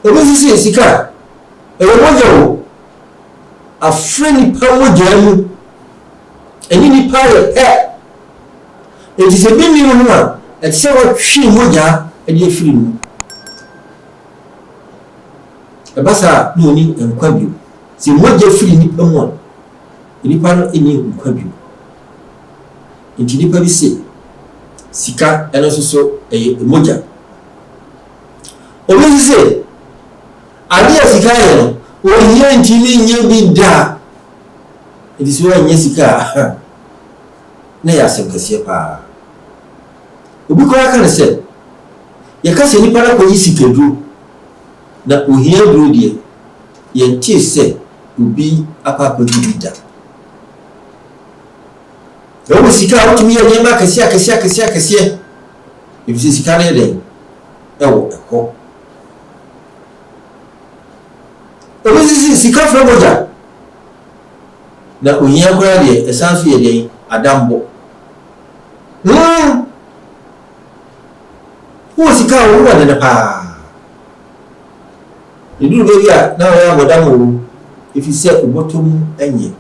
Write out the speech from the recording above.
obesisi sika ewo mogya wo afre nipa mogya mu eni nipa ye eti se bi mi no a eti se wo hwi mogya edi afiri mu ebasa no ni enkwa bio se mogya firi nipa mu a nipa no eni enkwa bio enti nipa bi se sika eno so mogya obesisi ade sika ye no oye ntimi nye bi da edi so anye sika na ya semkase pa obi ko aka ne se ye ka se nipa na ko yi sika du na ohia duro de ye ntie se obi apa pa bi da o sika o tumi ye nyema kase ebi se sika na de ewo eko obesisi sika fra mogya na ohia kora de esanso ye den adambo wo sika wo wa de pa eduru be bia na wa ya bodamo ifi se obotom enye